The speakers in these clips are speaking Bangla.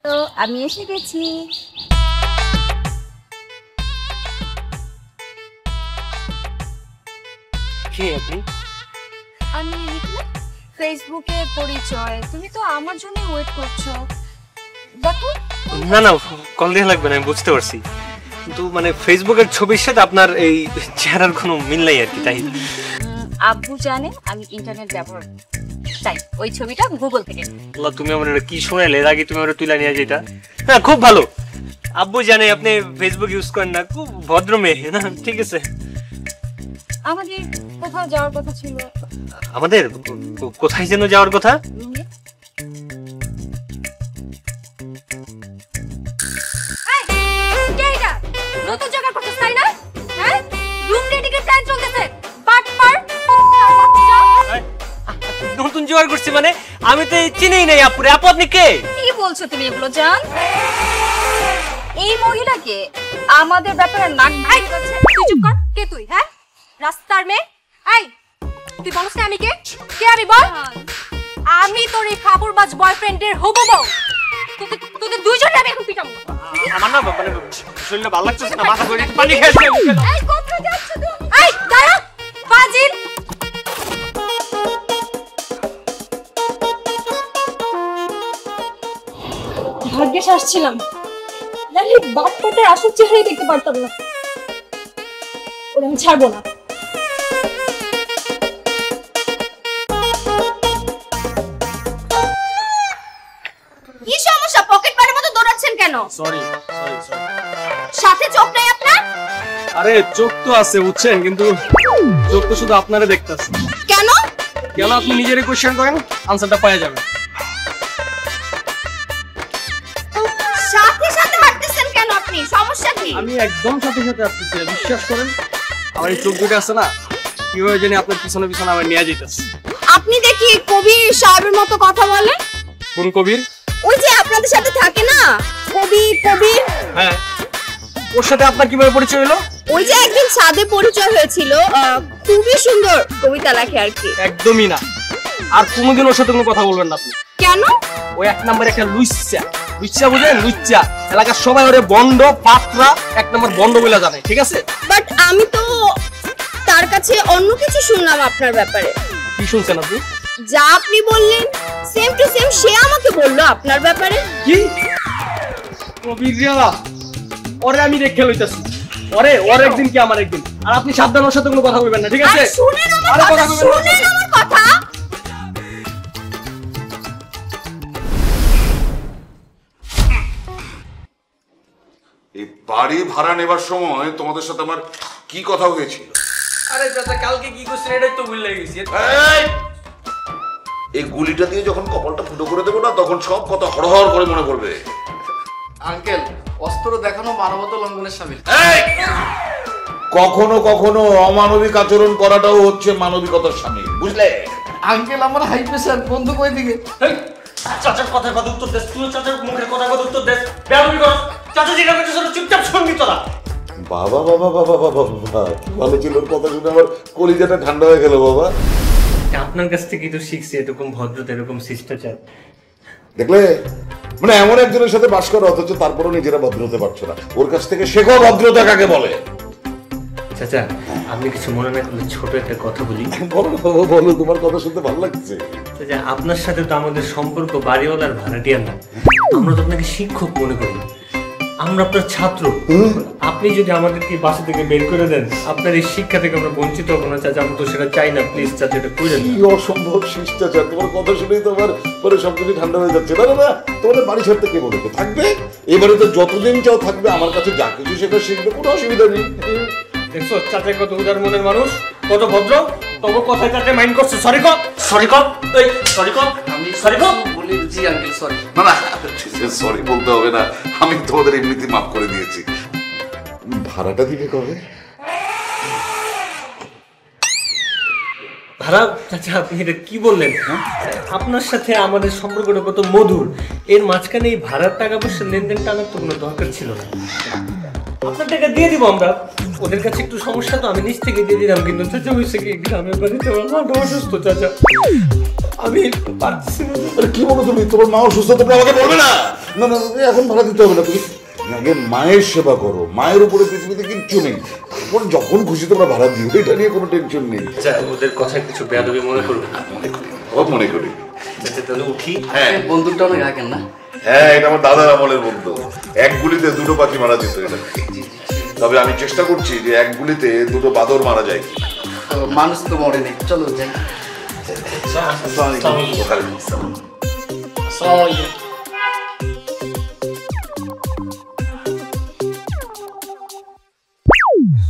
তো আমি এসে গেছি। কে আপনি? আমি ফেসবুকে পরিচয়, তুমি তো আমার জন্য ওয়েট করছো। দেখো না না, কল দেওয়া লাগবে না, আমি বুঝতে পারছি, কিন্তু মানে ফেসবুকের ছবির সাথে আপনার এই চেহারার কোনো মিল নাই আর কি, তাই। আব্বু জানে আমি ইন্টারনেট ব্যবহার, তাই ওই ছবিটা গুগল থেকে। আল্লাহ, তুমি আমার কি শোনাইলে, এর আগে তুমি আমার তুলে নিয়ে যেটা। হ্যাঁ, খুব ভালো। আব্বু জানে আপনি ফেসবুক ইউজ করেন না, খুব ভদ্র মেয়ে না, ঠিক আছে। আমাদের কোথাও যাওয়ার কথা ছিল। আমাদের কোথায় যেন যাওয়ার কথা? নতুন জায়গা করতে চাই না, হ্যাঁ? রুম রেডিং এর প্ল্যান চলতেছে। বাটপার নতুন জোয়ার করছি মানে? আমি তো চিনিই নাই আপুরে। আপু আপনি কে? কি বলছো তুমি এগুলো জান? এই মহিলাকে আমাদের ব্যাপারে নাক ভাই করছে। তুই চুপ কর। কে তুই? হ্যাঁ, রাস্তার মেয়ে। এই তুই বলছ না আমি কে? কে আমি বল? আমি তোর এই খাবুরবাজ বয়ফ্রেন্ডের হবু বউ। তোদের দুইজনে আমি এখন পিটাবো। আমার না মানে শরীরটা ভালো লাগছে না, মাথা ঘুরে পানি খেয়েছে। এই কোথায় যাচ্ছ তুমি? এই দাঁড়া ফাজিল। ভাগ্যে আসছিলাম, নাহলে বাটপাটার আসল চেহারাই দেখতে পারতাম না। ওরা আমি ছাড়বো না। কি সমস্যা? পকেট মারের মতো দৌড়াচ্ছেন কেন? সরি। সাথে চোখ নাই আপনার? আরে চোখ তো আছে বুঝছেন, কিন্তু চোখ তো শুধু আপনারে দেখতেছে। কেন? কেন আপনি নিজেরই কোশ্চেন করেন, আনসারটা পাওয়া যাবে। সাথে সাথে হাঁটতেছেন কেন আপনি? সমস্যা কি? আমি একদম সাথে সাথে আসতেছি, বিশ্বাস করেন। আমার এই চোখ দুটো আছে না, কিভাবে জানি আপনার পিছনে পিছনে আমার নিয়ে যেতেছে। আপনি দেখি কবি সাহেবের মতো কথা বলেন। কোন কবির? ওই যে আপনাদের সাথে থাকে না, কবি। হ্যাঁ, ওর সাথে আপনার কিভাবে পরিচয় হলো? ওই যে একদিন ছাদে পরিচয় হয়েছিল, খুবই সুন্দর কবিতা লেখে আর কি। একদমই না, আর কোনোদিন ওর সাথে কোনো কথা বলবেন না আপনি। কেন? ওই এক নম্বর একটা লুচ্চা বুঝেন? লুচ্চা। এলাকার সবাই ওরে বন্ড পাত্রা এক নম্বর বন্ড বলে জানে, ঠিক আছে? বাট আমি তো তার কাছে অন্য কিছু শুনলাম আপনার ব্যাপারে। কি শুনছেন আপনি? যা আপনি বললেন সেম টু সেম সে আমাকে বললো আপনার ব্যাপারে। কি কবিরা? ওরে আমি রেখে লইতাছি, ওর একদিন কি আমার একদিন। আর আপনি সাবধান, ওর সাথে কোনো কথা বলবেন না, ঠিক আছে? শুনেন আমার আরে কথা, কথা বলবেন না। শুনেন আমার কথা। এই বাড়ি ভাড়া নেবার সময় তোমাদের সাথে আমার কি কথা হয়েছিল? আরে চাচা, কালকে কি করছেন এটাই তো ভুলে গেছি। এই গুলিটা দিয়ে যখন কপালটা ফুটো করে দেবো না, তখন সব কথা হড়হড় করে মনে পড়বে। আঙ্কেল, অস্ত্র দেখানো মানবতা লঙ্ঘনের শামিল। কখনো কখনো অমানবিক আচরণ করাটাও হচ্ছে মানবিকতার শামিল, বুঝলে? আঙ্কেল, আমার হাই প্রেসার বন্ধ করে দিকে। চাচার কথার কথা উত্তর দেস, তুই চাচার মুখের কথার কথা উত্তর দেস। বেয়াদবি কর। চাচা যেটা করছিস ওটা চুপচাপ শুনবি তোরা। বাবা বাবা বাবা বাবা বাবা, কি ভালো ছিল, কথা শুনে আমার কলিজাটা ঠান্ডা হয়ে গেল বাবা। আপনার কাছ থেকে তো শিখছি এরকম ভদ্রতা, এরকম শিষ্টাচার। দেখলে, মানে এমন একজনের সাথে বাস করো অথচ তারপরও নিজেরা ভদ্র হতে পারছো না। ওর কাছ থেকে শেখো ভদ্রতা কাকে বলে। চাচা, আপনি কিছু মনে না করলে ছোট একটা কথা বলি। বলো বাবা, বলো, তোমার কথা শুনতে ভালো লাগছে। চাচা, আপনার সাথে তো আমাদের সম্পর্ক বাড়িওয়ালার ভাড়াটিয়ার না। আমরা তো আপনাকে শিক্ষক মনে করি, আমরা আপনার ছাত্র। আপনি যদি আমাদেরকে বাসা থেকে বের করে দেন, আপনার এই শিক্ষা থেকে আমরা বঞ্চিত হবো না। চাচা, আমি তো সেটা চাই না। প্লিজ চাচা, এটা করে দেন। কি অসম্ভব শিষ্টাচার! তোমার কথা শুনেই তো আমার মানে সবকিছু ঠান্ডা হয়ে যাচ্ছে। না না না, তোমাদের বাড়ি ছাড়তে কে বলেছে? থাকবে এবারে তো যতদিন চাও থাকবে, আমার কাছে যা কিছু সেটা শিখবে, কোনো অসুবিধা নেই। দেখছো চাচা কত উদার মনের মানুষ, কত ভদ্র। তবু কথায় চাচা মাইন্ড করছে। সরি কর। আমি সরি কর। বলি জি আঙ্কেল, সরি। না না, সরি বলতে হবে না, আমি তোমাদের এমনিতে মাফ করে দিয়েছি। ভাড়াটা দিবে কবে? ভাড়া? চাচা, আপনি এটা কি বললেন? আপনার সাথে আমাদের সম্পর্কটা কত মধুর, এর মাঝখানে এই ভাড়ার টাকা পয়সা লেনদেন টানার তো কোনো দরকার ছিল না। আপনার টাকা দিয়ে দিব আমরা। ওদের কাছে একটু সমস্যা তো, আমি নিজ থেকে দিয়ে দিলাম। কিন্তু চাচা হয়েছে কি, গ্রামের বাড়িতে আমার মাটা অসুস্থ চাচা, আমি পারছি না। আরে কি বলো তুমি, তোমার মা অসুস্থ, তোমরা আমাকে বলবে না? না না, এখন ভাড়া দিতে হবে না, তুমি আগে মায়ের সেবা করো। মায়ের উপরে পৃথিবীতে কিচ্ছু নেই, তারপর যখন খুশি তোমরা ভাড়া দিও, এটা নিয়ে কোনো টেনশন নেই। আচ্ছা, ওদের কথা কিছু বেয়াদবি মনে করুন। সব মনে করি। আচ্ছা তাহলে উঠি। হ্যাঁ বন্দুকটা অনেক রাখেন না? হ্যাঁ, এটা আমার দাদার আমলের বন্ধু। এক গুলিতে দুটো পাখি মারা যেত এটা। তবে আমি চেষ্টা করছি যে এক গুলিতে দুটো বাদর মারা যায় কি। তো মানুষ তো মরেনি, চলো যাই।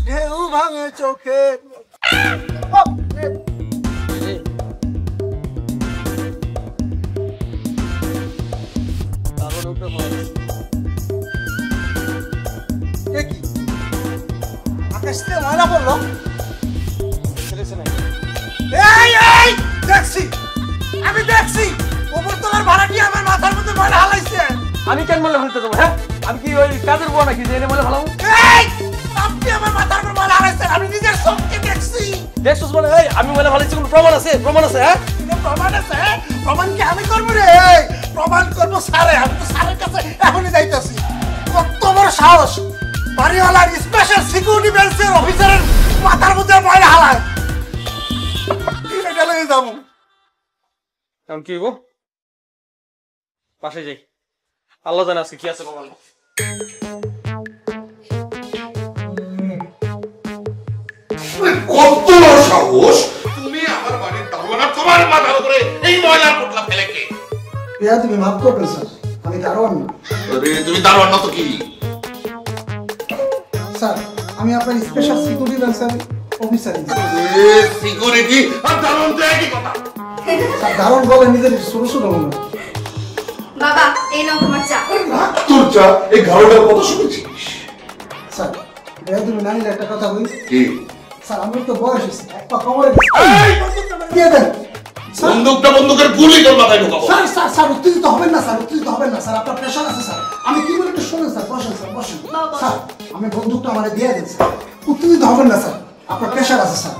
ঢেউ ভাঙে চোখে। আকাশ থেকে ময়লা পড়লো। দেখছি, আমি দেখছি উপরতলার ভাড়াটি আমার মাথার মধ্যে ময়লা হালাইছে। আমি কেন মনে হইতে যাবো? হ্যাঁ, আমি কি ওই কাজের বউ নাকি যে এনে মনে ভালো? আপনি আমার মাথার উপর ময়লা হালাইছে, আমি নিজের চোখে দেখছি। দেখছিস মানে? এই আমি মনে ভালো কোনো প্রমাণ আছে? প্রমাণ আছে? হ্যাঁ, প্রমাণ আছে? প্রমাণ কি আমি করবো রে? প্রমাণ করবো স্যারে, আমি তো স্যারের কাছে এখনই যাইতেছি। কত বড় সাহস, বাড়িওয়ালার স্পেশাল সিকিউরিটি বেঞ্চের অফিসারের মাথার মধ্যে ময়লা হালায়। এটা লেগে যাবো। এখন কি হইব? পাশে যাই, আল্লাহ জানে আজকে কি আছে কপালে। কত সাহস! তুমি আমার বাড়ির দারোয়ান, তোমার মাথার উপরে এই ময়লার পোটলা ফেলে কে? তুমি মাফ করবেন স্যার, আমি দারোয়ান না। আরে তুমি দারোয়ান না তো কি? স্যার, আমি আপনার স্পেশাল সিকিউরিটি বেঞ্চের অফিসার। সিকিউরিটি আর দারোয়ান তো একই কথা। স্যার, দারোয়ান বলে নিজের ছোট ছোট মনে। বাবা এই নাও তোমার চা। তোর চা? এই ঘাড়োটার কথা শুনেছিস? স্যার, তুমি নানির একটা কথা বলি। কি? স্যার, আমার তো বয়স হয়েছে, এক পা কমরে দিয়ে দেন। বন্দুকের গুলি তোর মাথায় ঢোকাবো। স্যার স্যার স্যার, উত্তেজিত হবেন না স্যার, উত্তেজিত হবেন না স্যার, আপনার প্রেশার আছে স্যার। আমি কি বলি একটু শুনেন স্যার, বসেন স্যার, বসেন স্যার। আমি বন্দুকটা আমার দিয়ে দেন স্যার, উত্তেজিত হবেন না স্যার, আপনার প্রেশার আছে স্যার।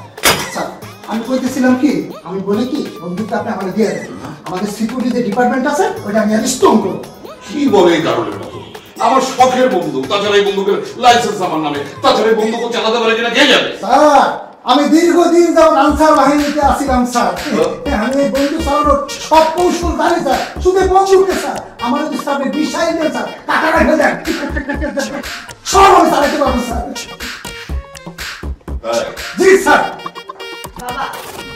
স্যার, আমি কইতেছিলাম কি, আমি বলি কি বন্দুকটা আপনি আমার দিয়ে দেন, আমাদের সিকিউরিটি যে ডিপার্টমেন্ট আছে ওইটা আমি স্ট্রং করব। কি বলে এই কারণের মতো? আমার শখের বন্দুক, তাছাড়া এই বন্দুকের লাইসেন্স আমার নামে, তাছাড়া এই বন্দুক চালাতে পারে কিনা কে জানে? স্যার, আমি দীর্ঘদিন যাবত আনসার বাহিনীতে আছিলাম স্যার, আমি এই বন্দুক চালানোর সব কৌশল জানি স্যার। শুধু বন্দুকে স্যার, আমার যদি সামনে বিষয় নেন স্যার, টাকা রাখবে দেন, সব আমি চালাতে পারবো স্যার। জি স্যার। বাবা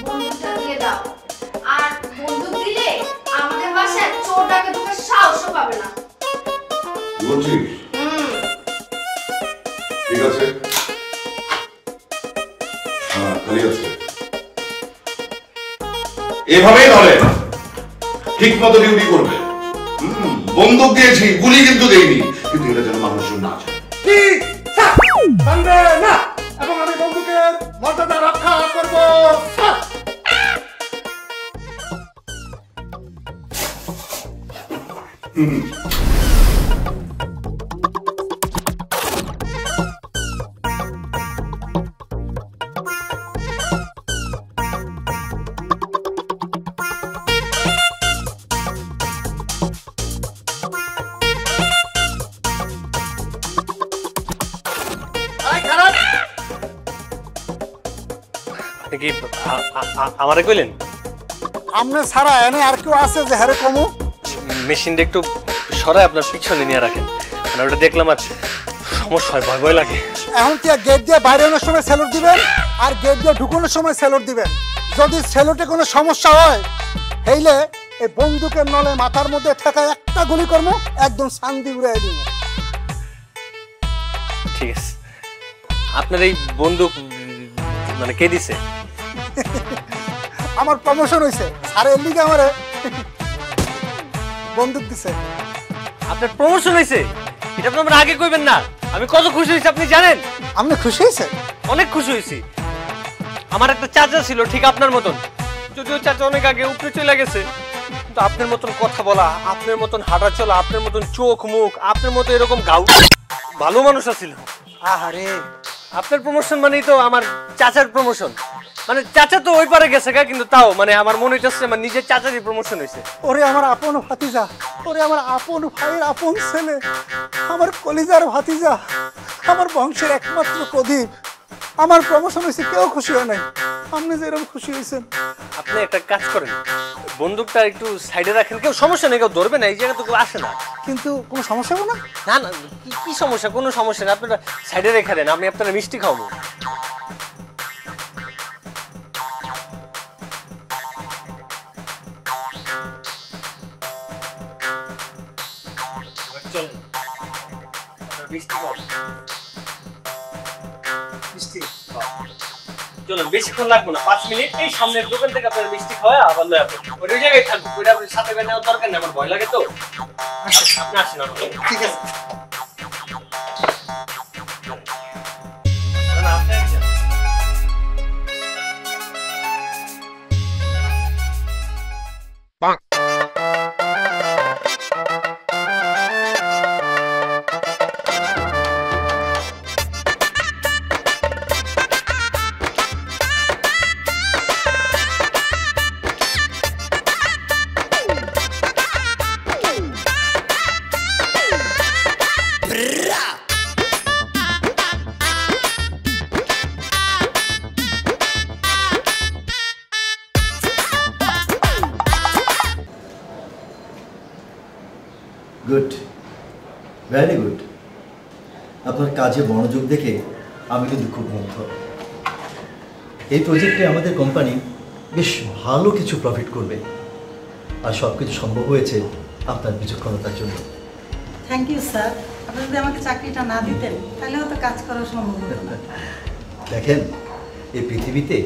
বন্দুকটা দিয়ে দাও, আর বন্দুক দিলে আমাদের বাসায় চোর ডাকে ঢোকার সাহসও পাবে না। বলছিস? ঠিক আছে, হ্যাঁ ঠিক আছে, এভাবেই ধরে ঠিক মতো ডিউটি করবে। বন্দুক দিয়েছি, গুলি কিন্তু দেইনি, কিন্তু এটা যেন মানুষজন না জানে। কি স্যার? মানবে না, এবং আমি বন্দুকের মর্যাদা রক্ষা করবো স্যার। কি আমারে কইলেন? আমনে ছাড়া এনে আর কেউ আছে যে হারে কমু? মেশিনটা একটু সরায় আপনার পিছনে নিয়ে রাখেন, মানে ওটা দেখলাম আর সমস্যা হয়, ভয় ভয় লাগে। এখন কি গেট দিয়ে বাইরে আনার সময় স্যালুট দিবেন আর গেট দিয়ে ঢুকানোর সময় স্যালুট দিবেন। যদি স্যালুটে কোনো সমস্যা হয় হেইলে এই বন্দুকের নলে মাথার মধ্যে ঠেকা একটা গুলি করবো, একদম শান্তি উড়াই দিব। ঠিক আছে, আপনার এই বন্দুক মানে কে দিছে? আমার প্রমোশন হয়েছে আর এর লিগে আমারে বন্দুক দিছে। আপনার প্রমোশন হয়েছে? এটা আপনি আমার আগে কইবেন না। আমি কত খুশি হয়েছি আপনি জানেন? আপনি খুশি হয়েছে? অনেক খুশি হয়েছি। আমার একটা চাচা ছিল ঠিক আপনার মতন, যদিও চাচা অনেক আগে উপরে চলে গেছে, কিন্তু আপনার মতন কথা বলা, আপনার মতন হাঁটা চলা, আপনার মতন চোখ মুখ, আপনার মতো এরকম গাউ ভালো মানুষ আছিল। আরে আপনার প্রমোশন মানেই তো আমার চাচার প্রমোশন। মানে চাচা তো ওই পারে গেছে কিন্তু তাও মানে আমার মনে হচ্ছে আমার নিজের চাচারই প্রমোশন হয়েছে। ওরে আমার আপন ভাতিজা, ওরে আমার আপন ভাইয়ের আপন ছেলে, আমার কলিজার ভাতিজা, আমার বংশের একমাত্র প্রদীপ। আমার প্রমোশন হয়েছে, কেউ খুশি হয় নাই, আপনি যেরকম খুশি হয়েছেন। আপনি একটা কাজ করেন, বন্দুকটা একটু সাইডে রাখেন, কেউ সমস্যা নেই, কেউ ধরবে না, এই জায়গা তো কেউ আসে না। কিন্তু কোনো সমস্যা হবে না? না না, কি সমস্যা? কোনো সমস্যা নেই, আপনারা সাইডে রেখে দেন, আমি আপনারা মিষ্টি খাওয়াবো। চলুন, বেশিক্ষণ লাগবো না, 5 মিনিট। এই সামনের দোকান থেকে আপনার মিষ্টি খাওয়া আবার লয়ে আসবেন। ওই জায়গায় থাকবো, ওইটা আপনার সাথে করে নেওয়ার দরকার নেই, আমার ভয় লাগে তো। আপনি আসেন। ঠিক আছে। Good, very good. আপনার কাজে মনোযোগ দেখে আমি কিন্তু খুব মুগ্ধ। এই প্রজেক্টে আমাদের কোম্পানি বেশ ভালো কিছু প্রফিট করবে, আর সব কিছু সম্ভব হয়েছে আপনার বিচক্ষণতার জন্য। Thank you sir. আপনি যদি আমাকে চাকরিটা না দিতেন তাহলে হয়তো কাজ করা সম্ভব হতো না। দেখেন, এই পৃথিবীতে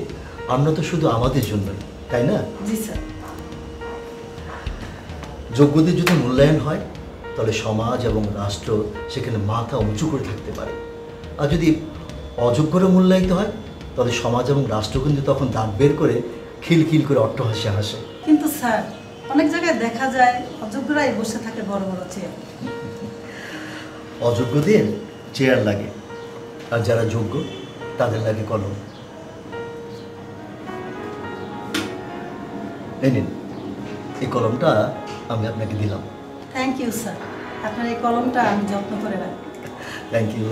আমরা তো শুধু আমাদের জন্যই, তাই না? জি স্যার। যোগ্যদের যদি মূল্যায়ন হয় তাহলে সমাজ এবং রাষ্ট্র সেখানে মাথা উঁচু করে থাকতে পারে, আর যদি অযোগ্যরা মূল্যায়িত হয় তাহলে সমাজ এবং রাষ্ট্র কিন্তু তখন দাঁত বের করে খিলখিল করে অট্টহাসি হাসে। কিন্তু স্যার, অনেক জায়গায় দেখা যায় অযোগ্যরাই বসে থাকে বড় বড় চেয়ার। অযোগ্যদের চেয়ার লাগে, আর যারা যোগ্য তাদের লাগে কলম। এই নিন, এই কলমটা আমি আপনাকে দিলাম। Thank you sir. আপনার এই কলমটা আমি যত্ন করে রাখি। Thank you.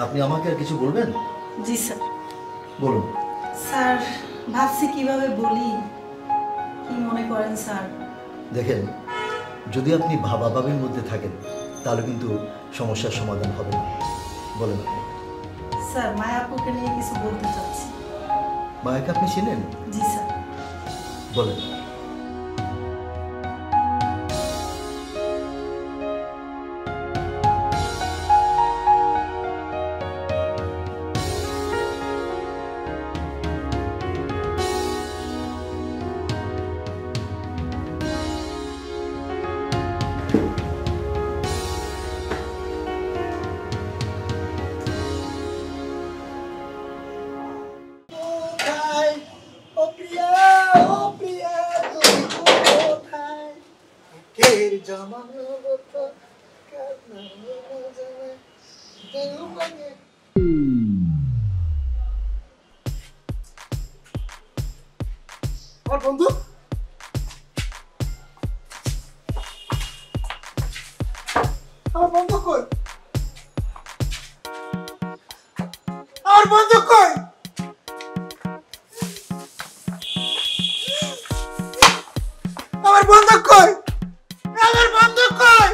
আপনি আমাকে আর কিছু বলবেন? জি স্যার। বলুন। স্যার, ভাবছি কিভাবে বলি, কি মনে করেন স্যার? দেখেন, যদি আপনি ভাবাভাবির মধ্যে থাকেন তাহলে কিন্তু সমস্যার সমাধান হবে না। বলেন আপনি। স্যার, মায়াপুকে নিয়ে কিছু বলতে চাচ্ছি। মায়াকে আপনি চিনেন? জি স্যার। বলেন। আমার বন্ধু, আমার বন্ধু কই? আমার বন্ধু কই? আমার বন্ধু কই? আমার বন্ধু কই?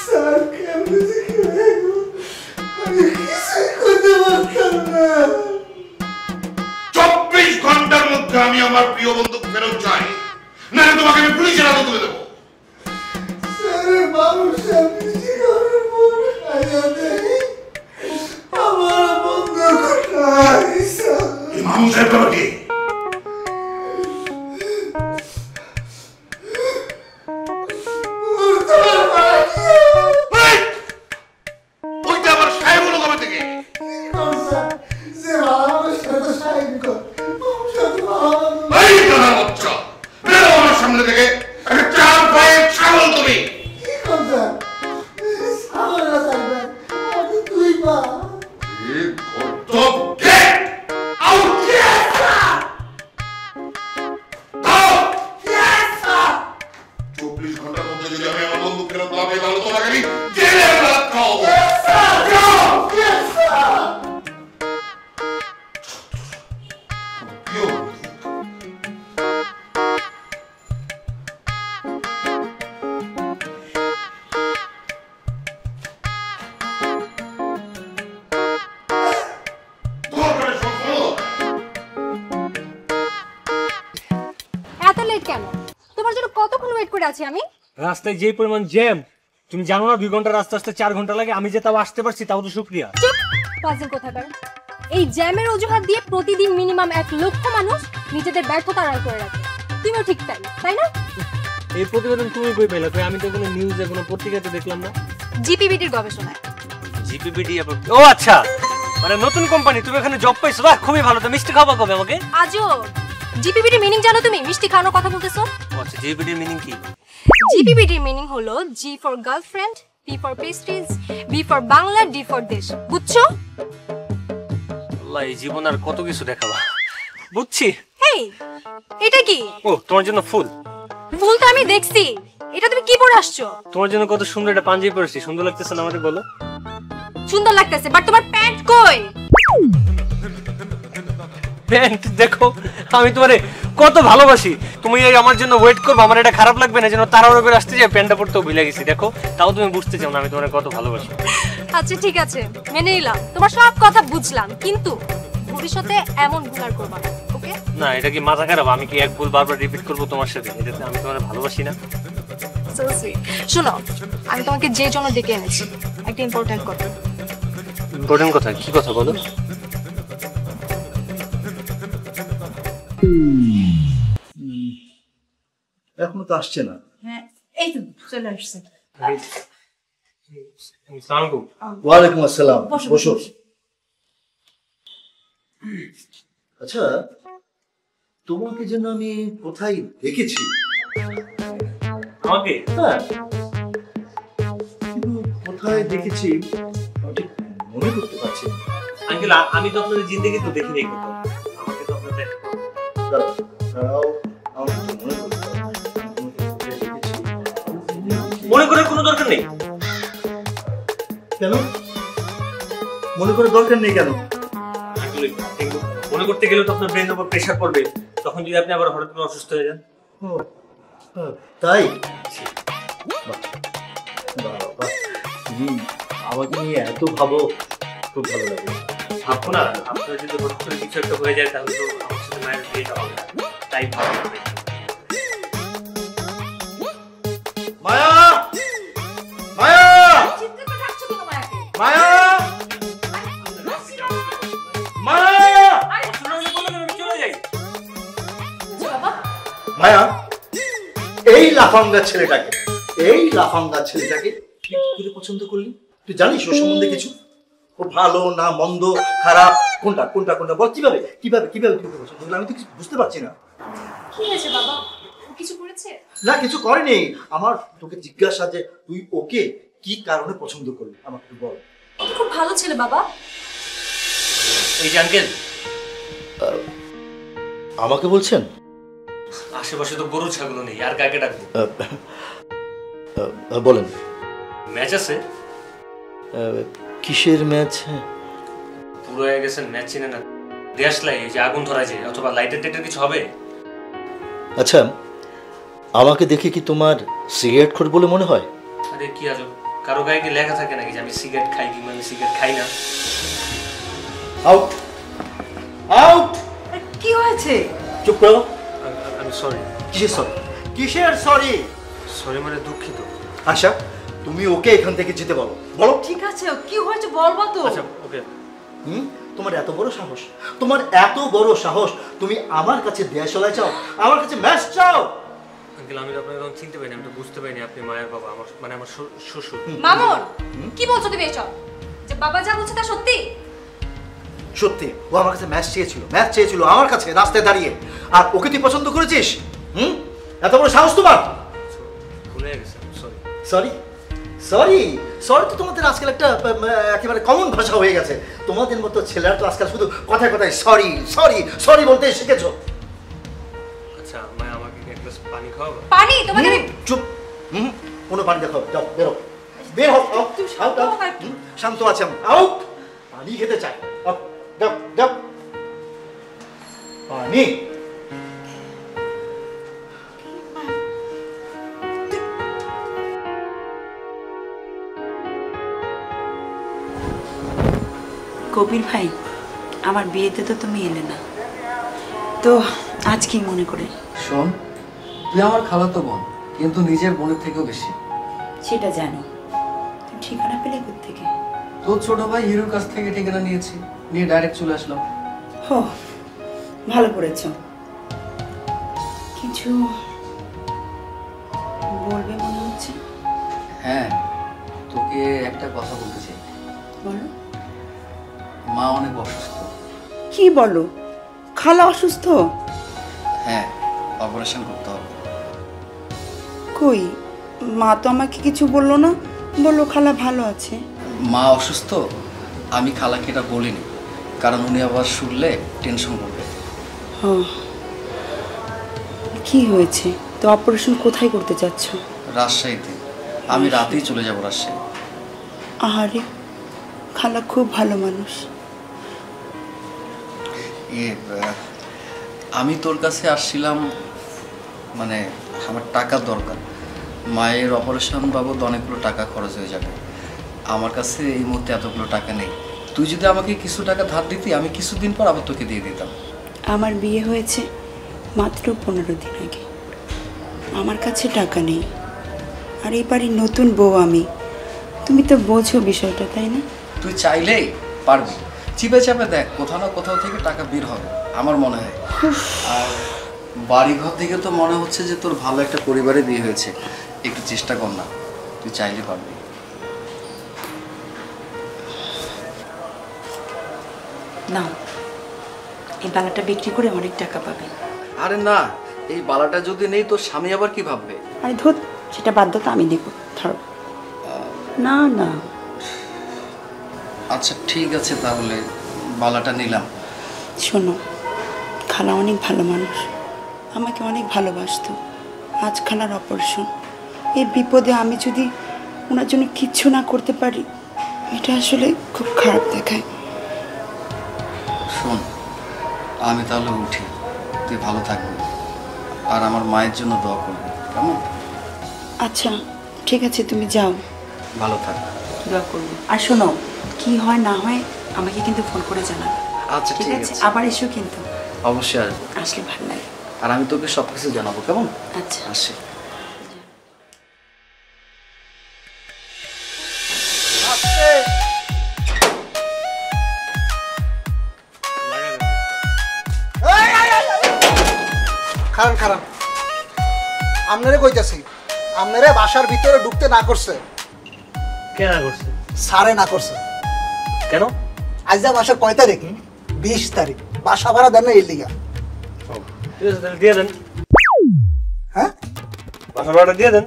স্যার, কেমন আমি কিছুই করতে পারতাম না। 24 ঘন্টার মধ্যে আমি আমার প্রিয় বন্ধুকে ফেরত চাই, না তোমাকে আমি পুলিশের হাতে তুলে দেবো। স্যার, মানুষ আমার বন্ধু কোথায়? এই মানুষের ব্যাপারে ওইটা আবার সাহেব হলো কবে থেকে? যে মানুষ এই গাধার বাচ্চা, বেরো আমার সামনে থেকে। একটা চার পায়ের ছাগল তুমি। Get out! Yes, sir! Out! Yes, sir! 24 ঘন্টার মধ্যে যদি আমি আমার বন্ধু ফেরত না পাই তাহলে তোমাকে আমি জেলে রাখবো। Yes, sir! Yes, sir! এত লেট কেন? তোমার জন্য কতক্ষণ ওয়েট করে আছি আমি। রাস্তায় যে পরিমাণ জ্যাম, তুমি জানো না 2 ঘন্টা রাস্তা আসতে 4 ঘন্টা লাগে। আমি যে তাও আসতে পারছি, তাও তো শুকরিয়া। চুপ, পাজিল কোথাকার। এই জ্যামের অজুহাত দিয়ে প্রতিদিন মিনিমাম 1 লক্ষ মানুষ নিজেদের ব্যর্থতা আড়াল করে রাখে। তুমিও ঠিক তাই না? এই প্রতিবেদন তুমি কই পেলে? আমি তো কোনো নিউজে কোনো পত্রিকাতে দেখলাম না। জিপিবিটির গবেষণায়। জিপিবিটি? ও আচ্ছা, মানে নতুন কোম্পানি। তুমি এখানে জব পাইছো? বাহ, খুবই ভালো। তো মিষ্টি খাওয়া কবে আমাকে? আজও। জিপিবিটির মিনিং জানো তুমি? মিষ্টি খাওয়ানোর কথা বলতেছো? আচ্ছা, জিপিবিটির মিনিং কি? জিপিবিটির মিনিং হলো G for girlfriend, P for pastries, B for Bangla, D for দেশ। বুঝছো? আল্লাহ, এই জীবন আর কত কিছু দেখাবা। বুঝছি। হেই, এটা কি? ও, তোমার জন্য ফুল। ফুল তো আমি দেখছি। এটা তুমি কি পরে আসছো? তোমার জন্য কত সুন্দর একটা পাঞ্জাবি পরেছি। সুন্দর লাগতেছে না আমাকে বলো? সুন্দর লাগতেছে, বাট তোমার প্যান্ট কই? প্যান্ট দেখো, আমি তোমারে কত ভালোবাসি। তুমি এই আমার জন্য ওয়েট করবে, আমার এটা খারাপ লাগবে না যেন তাড়াহুড়ো করে আসতে যাই প্যান্টটা পরতেও ভুলে গেছি। দেখো, তাও তুমি বুঝতে চাও না আমি তোমারে কত ভালোবাসি। আচ্ছা ঠিক আছে, মেনে নিলাম, তোমার সব কথা বুঝলাম, কিন্তু ভবিষ্যতে এমন ভুল আর করবা না, ওকে? না, এটা কি মাথা খারাপ? আমি কি এক ভুল বারবার রিপিট করবো তোমার সাথে? এটাতে আমি তোমারে ভালোবাসি না। So sweet. শোনো, আমি তোমাকে যে জন্য ডেকে এনেছি একটা ইম্পর্টেন্ট কথা। ইম্পর্টেন্ট কথা? কি কথা বলো? এখনো তো আসছে না। হ্যাঁ, এই তো চলে আসছে। ওয়ালাইকুম আসসালাম। বসো। আচ্ছা, তোমাকে যেন আমি কোথায় দেখেছি? আমাকে? হ্যাঁ, কিন্তু কোথায় দেখেছি আমি ঠিক মনে করতে পারছি না। আঙ্কেল, আমি তো আপনার জিন্দেগি তো দেখি নাই কোথাও। আমাকে তো আপনার দেখা। দাঁড়াও, আমার তো মনে করতে পারছি না। মনে করার কোনো দরকার নেই। কেন মনে করার দরকার নেই? কেন? মনে করতে গেলে তো আপনার ব্রেনের উপর প্রেসার পড়বে, তখন যদি আপনি আবার হঠাৎ করে অসুস্থ হয়ে যান। ও, তাই? তুমি আমাকে নিয়ে এত ভাবো, খুব ভালো লাগে। ভাববো না? আপনার যদি হঠাৎ করে কিছু একটা হয়ে যায় তাহলে তো আমার সাথে মায়ের বিয়েটা হবে না, তাই ভাববো। মায়া, মায়া, মায়া, মায়া, মায়া, এই লাফাঙ্গা ছেলেটাকে তুই কি করে পছন্দ করলি? তুই জানিস ওর সম্বন্ধে কিছু? ও ভালো না মন্দ, খারাপ, কোনটা কোনটা কোনটা বল। কিভাবে কিভাবে কিভাবে তুই পছন্দ করলি? আমি তো কিছু বুঝতে পারছি না। কি হয়েছে বাবা? ও কিছু করেছে? না, কিছু করেনি। আমার তোকে জিজ্ঞাসা যে তুই ওকে কি কারণে পছন্দ করলি, আমাকে তুই বল। ও খুব ভালো ছেলে বাবা। এই যে আঙ্কেল, আমাকে বলছেন? আশেপাশে তো গরু ছাগল নেই, আর কাকে ডাকবো? বলেন। ম্যাচ আছে? কিসের ম্যাচ? পুরো হয়ে গেছেন, ম্যাচ চিনে না? দেশ লাই, যে আগুন ধরা যায়, অথবা লাইটের টাইটের কিছু হবে? আচ্ছা, আমাকে দেখে কি তোমার সিগারেট খোর বলে মনে হয়? আরে কি আজব, কারো গায়ে কি লেখা থাকে নাকি যে আমি সিগারেট খাই কিংবা আমি সিগারেট খাই না? Out, out. কি হয়েছে? চুপ করো। আমি সরি। কিসের সরি? কিসের সরি? সরি মানে দুঃখিত। আশা, তুমি ওকে এখান থেকে যেতে বলো। বলো। ঠিক আছে, কি হয়েছে বলবো তো। আচ্ছা ওকে। তোমার এত বড় সাহস, তোমার এত বড় সাহস, তুমি আমার কাছে দেয়াশালায় চাও, আমার কাছে ম্যাচ চাও? আঙ্কেল, আমি আপনাকে তখন চিনতে পারিনি, আমি তো বুঝতে পারিনি আপনি মায়ের বাবা, আমার মানে আমার শ্বশুর। মামুন, কি বলছো তুমি এসব? যে বাবা যা বলছে তা সত্যি? সত্যি ও আমার কাছে ম্যাচ চেয়েছিল আমার কাছে রাস্তায় দাঁড়িয়ে। আর ওকে তুই পছন্দ করেছিস? এত বড় সাহস তোমার? ভুলে গেছি, সরি। সরি সরি সরি তো তোমাদের আজকাল একটা একেবারে কমন ভাষা হয়ে গেছে। তোমাদের মতো ছেলেরা তো আজকাল শুধু কথায় কথায় সরি সরি সরি বলতে শিখেছো। আচ্ছা মায়া, আমাকে কি এক গ্লাস পানি খাওয়াবে? পানি তোমাকে আমি চুপ। কোনো পানি দেখাও, যাও বেরো, বের হও। Out, out. শান্ত আছে আমি, আউট। পানি খেতে চাই, যাও যাও। পানি। কবির ভাই, আমার বিয়েতে তো তুমি এলে না, তো আজ কি মনে করে? শোন, তুই আমার খালাতো বোন, কিন্তু নিজের বোনের থেকেও বেশি। সেটা জানি, তুমি ঠিকানা পেলে কোত্থেকে? তোর ছোট ভাই হিরোর কাছ থেকে ঠিকানা নিয়েছি, নিয়ে ডাইরেক্ট চলে আসলাম। হো, ভালো করেছ। কিছু বলবে মনে হচ্ছে। হ্যাঁ, তোকে একটা কথা বলতে চাই। বলো। মা অনেক অসুস্থ। কি বলো? খালা অসুস্থ? হ্যাঁ, অপারেশন করতে হবে। কই, মা তো আমাকে কিছু বললো না, বললো খালা ভালো আছে। মা অসুস্থ, আমি খালাকে এটা বলিনি, কারণ উনি আবার শুনলে টেনশন করবে। ও, কি হয়েছে? তো অপারেশন কোথায় করতে চাচ্ছ? রাজশাহীতে। আমি রাতেই চলে যাব রাজশাহী। আহারে, খালা খুব ভালো মানুষ। আমি তোর কাছে আসছিলাম, মানে আমার টাকার দরকার। মায়ের অপারেশন বাবদ অনেকগুলো টাকা খরচ হয়ে যাবে। আমার কাছে এই মুহূর্তে এতগুলো টাকা নেই। তুই যদি আমাকে কিছু টাকা ধার দিতি, আমি কিছুদিন পর আবার তোকে দিয়ে দিতাম। আমার বিয়ে হয়েছে মাত্র 15 দিন আগে, আমার কাছে টাকা নেই। আর এই বাড়ির নতুন বউ আমি, তুমি তো বোঝো বিষয়টা, তাই না? তুই চাইলেই পারবি, চিপে চাপে দেখ, কোথাও না কোথাও থেকে টাকা বের হবে আমার মনে হয়। আর বাড়িঘর থেকে তো মনে হচ্ছে যে তোর ভালো একটা পরিবারে বিয়ে হয়েছে, একটু চেষ্টা কর না, তুই চাইলে পারবি। না, এই বালাটা বিক্রি করে অনেক টাকা পাবে। আরে না, এই বালাটা যদি নেই তোর স্বামী আবার কি ভাববে? আরে ধর, সেটা বাধ্য তো আমি দেবো, ধরো। না না, আচ্ছা ঠিক আছে, তাহলে বালাটা নিলাম। শোনো, খালা অনেক ভালো মানুষ, আমাকে অনেক ভালোবাসতো। আজ খালার অপারেশন, এই বিপদে আমি যদি ওনার জন্য কিচ্ছু না করতে পারি, এটা আসলে খুব খারাপ দেখায়। শোন, আমি তাহলে উঠি, তুই ভালো থাকবি, আর আমার মায়ের জন্য দোয়া করবি, কেমন? আচ্ছা ঠিক আছে, তুমি যাও, ভালো থাক। দোয়া করবো। আর শোনো, কি হয় না হয় আমাকে কিন্তু ফোন করে জানাবে। আচ্ছা ঠিক আছে, আবার এসো কিন্তু। অবশ্যই আসবো, আসলে ভালো লাগে। আর আমি তোকে সব কিছু জানাবো, কেমন? আচ্ছা, আসি। খারান খারান, আপনারে কইতাছি, আপনারে বাসার ভিতরে ঢুকতে না করছে। কেন করছে? সারে না করছে। কেন? আজ যা বাসা কয় তারিখ? 20 তারিখ। বাসা ভাড়া দেন না এর লিগা। ঠিক আছে, তাহলে দিয়ে দেন। হ্যাঁ, বাসা ভাড়াটা দিয়ে দেন।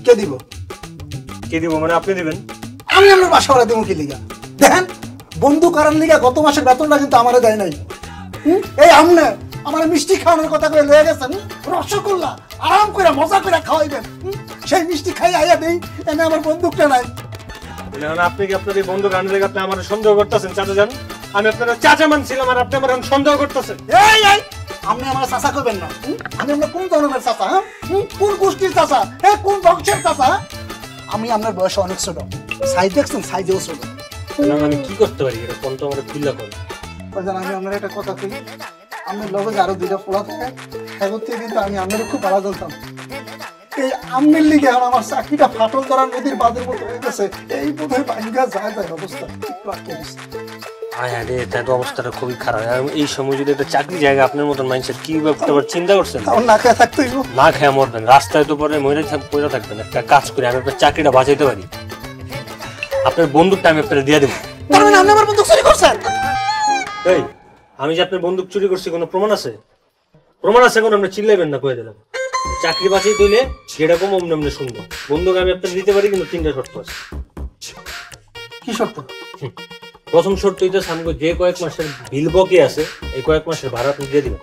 কে দিব? কে দিব মানে আপনি দিবেন? আমি আপনার বাসা ভাড়া দেবো কি লিগা? দেখেন, বন্ধু কারণ লিগা গত মাসের বেতনটা কিন্তু আমারে দেয় নাই। এই আমনে আমার মিষ্টি খাওয়ানোর কথা করে লয়ে গেছেন, রসগোল্লা আরাম করে মজা করে খাওয়াইবেন। সেই মিষ্টি খাই আইয়া দেই, এনে আমার বন্দুকটা নাই। আপনি কি আপনার এই বন্ধু গান লেগে আপনি আমার সন্দেহ করতেছেন? চাচা জান, আমি আপনার চাচা মানছিলাম, আর আপনি আমার সন্দেহ করতেছেন। এই এই, আপনি আমার চাচা করবেন না। আমি আপনার কোন ধরনের চাচা? হ্যাঁ, কোন গোষ্ঠীর চাচা? হ্যাঁ, কোন বংশের চাচা? আমি আপনার বয়সে অনেক ছোট, সাইজ দেখছেন, সাইজেও ছোট। আমি কি করতে পারি এটা কোন তো আমার খুললা কোন? আমি আপনার একটা কথা কই, আপনার লগে আরো 2টা পোলা থাকে, এখন থেকে কিন্তু আমি আপনার খুব ভালো জানতাম। এই আমনের লিগে এখন আমার চাকরিটা ফাটল করার নদীর বাঁধের মতো হয়ে গেছে। এই বোধহয় ভাঙ্গা যায় অবস্থা। আরে তাই তো অবস্থাটা খুবই খারাপ। এই সময় যদি একটা চাকরি জায়গা আপনার মতন মানুষের কি ব্যাপারটা চিন্তা করছেন? না খেয়ে থাকতে হইব। না খেয়ে মরবেন, রাস্তায় তো পরে মরে পড়ে থাকবেন। একটা কাজ করে আমি আপনার চাকরিটা বাঁচাইতে পারি, আপনার বন্দুকটা আমি আপনার দিয়ে দেবো। তার মানে আপনি আমার বন্দুক চুরি করছেন? এই আমি যে আপনার বন্দুক চুরি করছি কোনো প্রমাণ আছে? প্রমাণ আছে কোনো? আপনি চিল্লাইবেন না, কয়ে দিলাম। চাকরি বাঁচিয়ে তুইলে যেরকম অমনি অমনি শুনবো। বন্দুক আমি আপনাকে দিতে পারি, কিন্তু 3টা শর্ত আছে। কি শর্ত? প্রথম শর্ত হইতেছে আমাকে যে কয়েক মাসের বিল বকে আছে এই কয়েক মাসের ভাড়া আপনি দিয়ে দিবেন।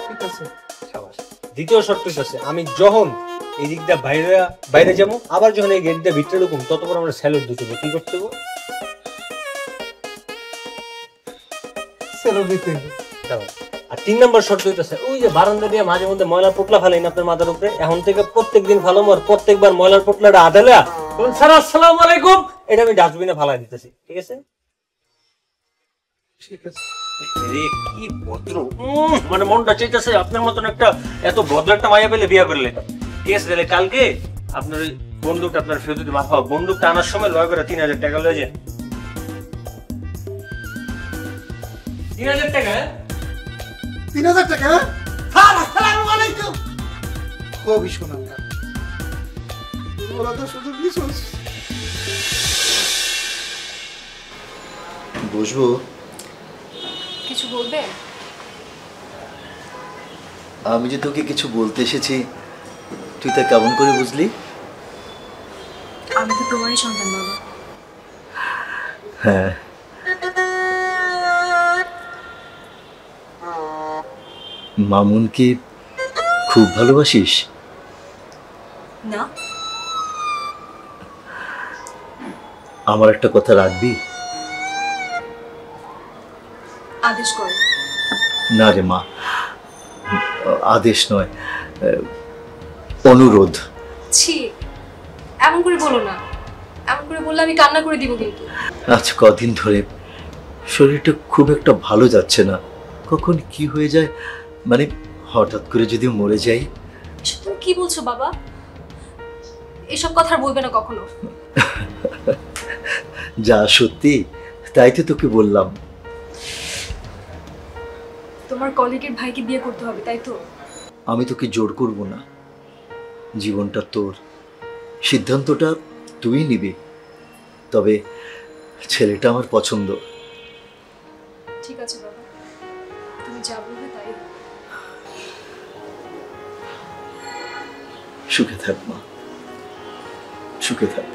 ঠিক আছে। দ্বিতীয় শর্ত হইতেছে আমি যখন এই দিকটা বাইরে যাবো, আবার যখন এই গেটটা ভিতরে ঢুকুম, ততক্ষণ আমরা স্যালুট দিতে হবে। কি করতে হবে? স্যালুট দিতে হবে। আর 3 নম্বর শর্ত হইতেছে ওই যে বারান্দা দিয়ে মাঝে মধ্যে ময়লার পোটলা ফেলেন আপনার মাথার উপরে, এখন থেকে প্রত্যেকদিন ফালাম, আর প্রত্যেকবার ময়লার পোটলাটা আদালে স্যার আসসালামু আলাইকুম এটা আমি ডাস্টবিনে ফালাই দিতেছি। ঠিক আছে? ঠিক আছে। কি ভদ্র, মানে মনটা চাইতেছে আপনার মতন একটা এত ভদ্র একটা মাইয়া পেলে বিয়ে করলে। ঠিক আছে, তাহলে কালকে আপনার ওই বন্দুকটা আপনার ফেরত দিতে মাফা। বন্দুকটা আনার সময় লয় করে 3000 টাকা লয়ে যান। 3000 টাকা? 3000 টাকা? স্যার আসসালামু আলাইকুম। খুবই শোনান ওরা তো শুধু মিসুস। বসবো? কিছু বলবে? আমি যে তোকে কিছু বলতে এসেছি তুই তা কেমন করে বুঝলি? আমি তো তোমারই সন্তান বাবা। হ্যাঁ, মামুনকে খুব ভালোবাসিস? না। আমার একটা কথা রাখবি? আদেশ করো। না রে মা, আদেশ নয়, অনুরোধ। ছি, এমন করে বলো না। এমন করে বললে আমি কান্না করে দিব কিন্তু। আজ কদিন ধরে শরীরটা খুব একটা ভালো যাচ্ছে না, কখন কি হয়ে যায়, মানে হঠাৎ করে যদি মরে যাই। তুমি কি বলছো বাবা? এসব কথা আর বলবে না কখনো। যা সত্যি তাই তো তোকে বললাম। তোমার কলিগের ভাইকে বিয়ে করতে হবে, তাই তো? আমি তোকে জোর করব না, জীবনটা তোর, সিদ্ধান্তটা তুই নিবি, তবে ছেলেটা আমার পছন্দ। ঠিক আছে বাবা, তুমি যা বলবে তাই। সুখে থাক মা, সুখে থাক।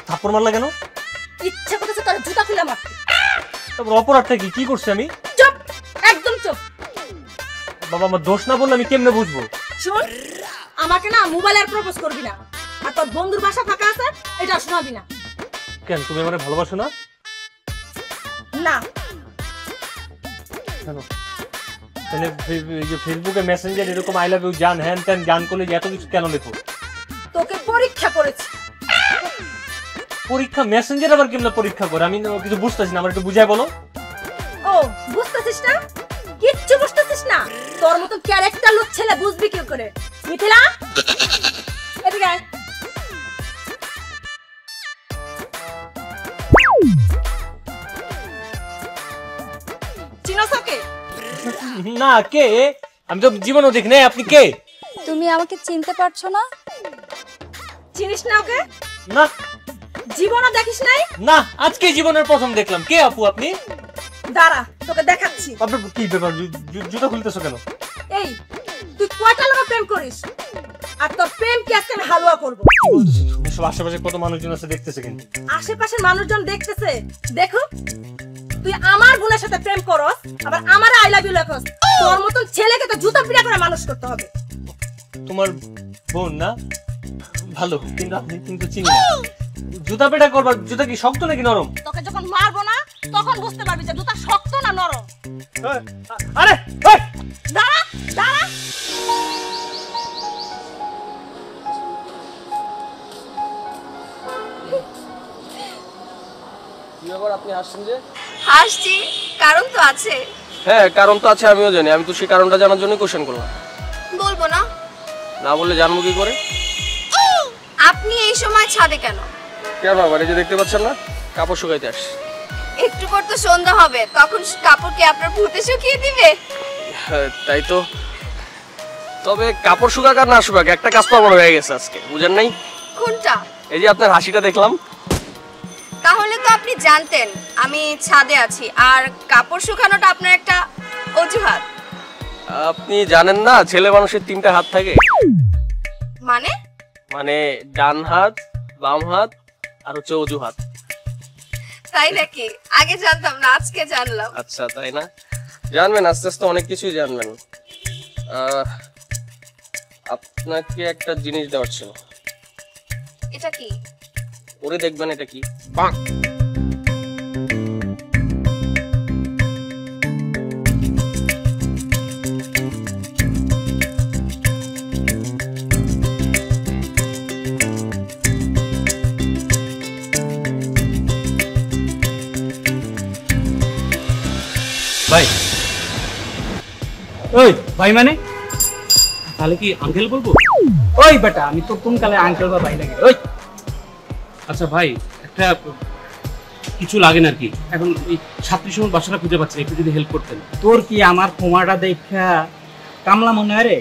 থাপ্পড় মারলা কেন? ইচ্ছা করতেছে তোর জুতা খুলে মারতে। তারপর অপরাধটা কি? কি করছি আমি? চুপ, একদম চুপ। বাবা আমার দোষ না বললে আমি কেমনে বুঝবো? শুন, আমাকে না মোবাইলে আর প্রপোজ করবি না, আর তোর বন্ধুর বাসা ফাঁকা আছে এটা শোনাবি না। কেন, তুমি আমারে ভালোবাসো না? না। কেন? তাহলে এই যে ফেসবুকে মেসেঞ্জার এরকম আই লাভ ইউ জান হ্যান ত্যান গান করলে এত কিছু কেন লেখো? তোকে পরীক্ষা করেছি। পরীক্ষা? মেসেঞ্জার আবার কেমনে পরীক্ষা করে? আমি কিছু বুঝতেছি না, আমার একটু বুঝাই বলো। ও বুঝতেছিস না? কিচ্ছু বুঝতেছিস না? তোর মতো ক্যারেক্টার লোক ছেলে বুঝবি কি করে? মিথিলা, এদিকে আয়। চিনোস ওকে? না। কে? আমি তো জীবনও দেখি নাই। আপনি কে? তুমি আমাকে চিনতে পারছো না? চিনিস না ওকে? না। জীবনও দেখিস নাই? না, আজকে জীবনের প্রথম দেখলাম। কে আপু আপনি? দাঁড়া, তোকে দেখাচ্ছি। আপনার কি ব্যাপার? জুতা খুলতেছো কেন? এই, তুই কয়টা লোক প্রেম করিস? আর তোর প্রেম কি আজকে আমি হালুয়া করব? সব আশেপাশে কত মানুষজন আছে দেখতেছে, কিন্তু আশেপাশের মানুষজন দেখতেছে। দেখো, তুই আমার বোনের সাথে প্রেম করস, আবার আমার আই লাভ ইউ লেখস। তোর মতন ছেলেকে তো জুতা পিটা করে মানুষ করতে হবে। তোমার বোন না? ভালো, কিন্তু আপনি কিন্তু চিনি না। জুতা পেটা করবার, জুতা কি শক্ত নাকি নরম? তোকে যখন মারবো না তখন বুঝতে পারবি যে জুতা শক্ত না নরম। আরে দাঁড়া দাঁড়া। কি ব্যাপার, আপনি হাসছেন যে? হাসছি, কারণ তো আছে। হ্যাঁ কারণ তো আছে, আমিও জানি। আমি তো সেই কারণটা জানার জন্য কোশ্চেন করলাম। বলবো না? না বললে জানবো কি করে? আপনি এই সময় ছাদে কেন? কেন আবার? এই যে দেখতে পাচ্ছেন না, কাপড় শুকাইতে আসছি। একটু পর তো সন্ধ্যা হবে, তখন কাপড় কি আপনার ভূতে শুকিয়ে দিবে? হ্যাঁ, তাই তো। তবে কাপড় শুকাক আর না শুকাক, একটা কাজ তো আমার হয়ে গেছে আজকে, বুঝেন নাই? কোনটা? এই যে আপনার হাসিটা দেখলাম। তাহলে তো আপনি জানতেন আমি ছাদে আছি, আর কাপড় শুকানোটা আপনার একটা অজুহাত। আপনি জানেন না ছেলে মানুষের 3টা হাত থাকে? মানে? মানে ডান হাত, বাম হাত আর হচ্ছে অজুহাত। তাই নাকি? আগে জানতাম না, আজকে জানলাম। আচ্ছা তাই না? জানবেন, আস্তে আস্তে অনেক কিছুই জানবেন। আপনাকে একটা জিনিস দেওয়ার ছিল। এটা কি? ওরে দেখবেন এটা কি। ভাই, ওই ভাই মানে তাহলে কি আঙ্কেল বলবো? ওই বেটা, আমি তো কোন কালে আঙ্কেল বা ভাই লাগে। ওই আচ্ছা ভাই, একটা কিছু লাগে না আর কি। এখন এই ছাত্রী সময় বাসাটা খুঁজে পাচ্ছি, একটু যদি হেল্প করতেন। তোর কি আমার কুমারটা দেখা কামলা মনে হয় রে?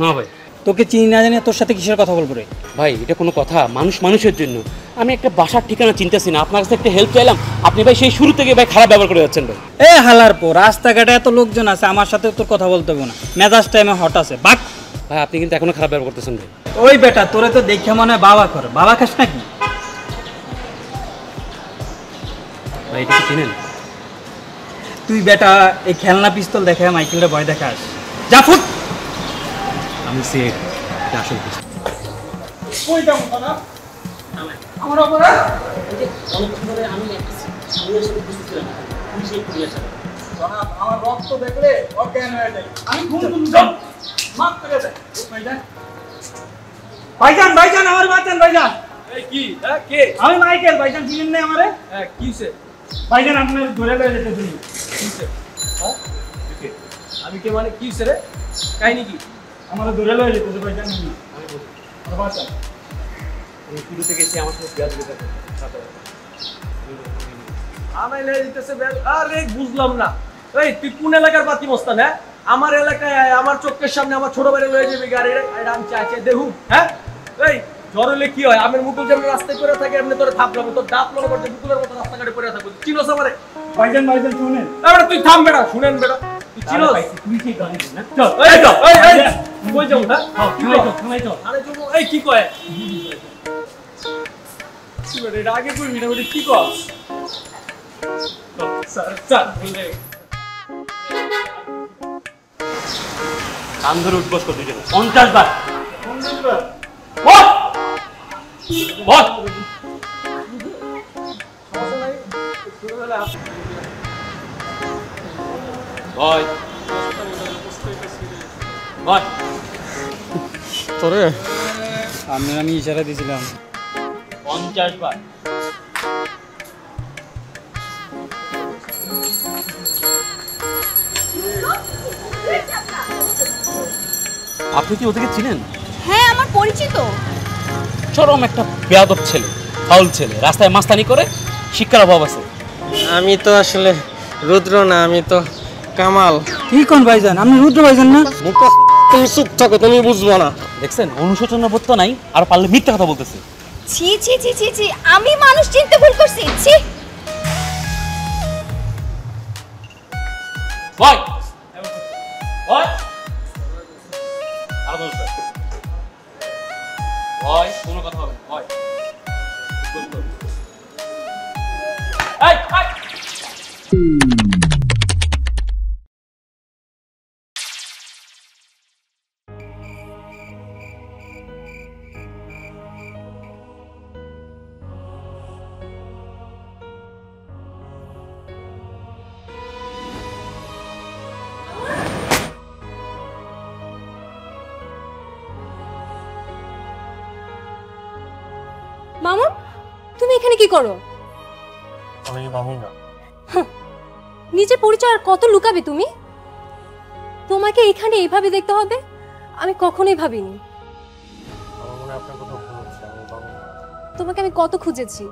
না ভাই, তোকে চিনি না জানি তোর সাথে কিসের কথা বলবো রে? ভাই এটা কোনো কথা? মানুষ মানুষের জন্য। আমি একটা বাসার ঠিকানা চিনতেছি না, আপনার কাছে একটা হেল্প চাইলাম, আপনি ভাই সেই শুরু থেকে ভাই খারাপ ব্যবহার করে যাচ্ছেন ভাই। এ হালার পর রাস্তাঘাটে এত লোকজন আছে, আমার সাথে তোর কথা বলতে হবে না। মেজাজ টাইমে হট আছে বাক। ভাই আপনি কিন্তু এখনো খারাপ ব্যবহার করতেছেন ভাই। ওই বেটা, তোরে তো দেখে মনে হয় বাবা করে। বাবা খাস নাকি? ভাই এটা কি চিনেন? তুই বেটা এই খেলনা পিস্তল দেখে মাইকেলটা ভয় দেখাস। যা ফুট। আমি সে এটা আসল কিছু। কই যাবো দাদা? আমার অপরাধ? আমার রক্ত দেখলে অজ্ঞান হয়ে যায়। আমি ঘুম মাফ করে দেয়। ভাইজান, ভাইজান, আমার বাঁচান ভাইজান। এই কি? হ্যাঁ কে? আমি মাইকেল। ভাইজান চিনেন না আমারে? হ্যাঁ কি হইছে? ভাইজান আপনার ধরে লয়ে যেতে দিন। কি হইছে? হ্যাঁ আমি কে মানে? কি হইছে রে? কাহিনী কি? আমার ধরে লয়ে যেতে ভাইজান। আমি বলছি আমার বাঁচান। এই শুরু থেকে সে আমার সাথে বিয়াদ করে থাকে। আমায় লয়ে দিতেছে। আরে বুঝলাম না। এই তুই কোন এলাকার বাতি মস্তান? হ্যাঁ আমার এলাকায় আমার চোখের সামনে আমার ছোট ভাইরে লয়ে যাবে গাড়ি রে। আমি চাইছে দেখুন। হ্যাঁ এই জ্বর হলে কি হয়? আমের মুকুল যেমন রাস্তায় পড়ে থাকে এমনি তোর থাপলাম, তোর দাঁত মনে করছে মুকুলের মতো রাস্তাঘাটে পড়ে থাকবো। চিনোস আমারে? ভাইজান, ভাইজান শুনেন। এবারে তুই থাম বেটা, শুনেন বেটা। তুই চিনোস? তুই কি গালি না? চল এই চল এই এই কই যাও? হ্যাঁ থামাই তো, থামাই তো। আরে চল এই কি কয়? কি বলে এটা আগে কই মিনা বলি কি কস? স্যার স্যার বলে কান ধরে উঠবস করতে যাবে 50 বার। 50 বার? বল বল। ভয় ভয় তোরে আমি ইশারা দিয়েছিলাম 50 বার। আপনি কি ওদেরকে চিনেন? হ্যাঁ, আমার পরিচিত। চরম একটা বেয়াদব ছেলে, ফাউল ছেলে, রাস্তায় মাস্তানি করে, শিক্ষার অভাব আছে। আমি তো আসলে রুদ্র না, আমি তো কামাল। কি কোন ভাইজান? আপনি রুদ্র ভাইজান না? তুমি চুপ থাকো, তুমি বুঝবো না। দেখছেন অনুশোচনা বোধ তো নাই, আর পারলে মিথ্যা কথা বলতেছে। ছি ছি ছি ছি ছি, আমি মানুষ চিনতে ভুল করছি। ছি। ভয় ভয় আর বলতে ভয় কোনো কথা হবে না। ভয় এই মামুন, তুমি এখানে কি করো? আমি মামুন না। নিজের পরিচয় আর কত লুকাবে তুমি? তোমাকে এখানে এইভাবে দেখতে হবে আমি কখনোই ভাবিনি। আমার মনে হয় আপনার কোথাও ভুল হচ্ছে। তোমাকে আমি কত খুঁজেছি,